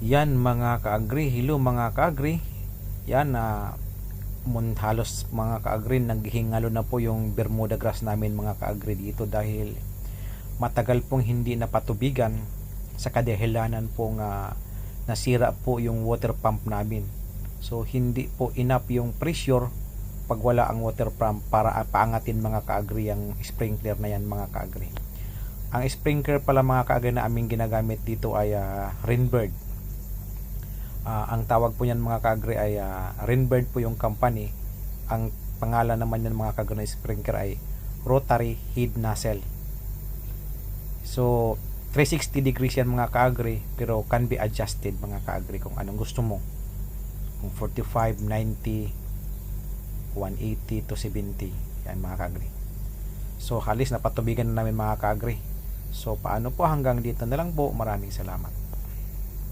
Yan mga ka-agri, hello mga ka-agri. Yan halos mga ka-agri naghihingalo na po yung Bermuda grass namin mga ka-agri dito dahil matagal pong hindi napatubigan sa kadahilanan pong nasira po yung water pump namin. So hindi po enough yung pressure pag wala ang water pump para paangatin mga ka-agri ang sprinkler na yan mga ka-agri. Ang sprinkler pala mga ka-agri na aming ginagamit dito ay Rainbird. Ang tawag po niyan mga ka-agri ay Rainbird po yung company. Ang pangalan naman yan mga ka-agri na sprinkler ay Rotary Head Nozzle. So 360 degrees yan mga ka-agri, pero can be adjusted mga ka-agri kung anong gusto mo, kung 45, 90, 180 to 70 yan mga ka-agri. So halos napatubigan na namin mga ka-agri. So paano po, hanggang dito na lang po. Maraming salamat.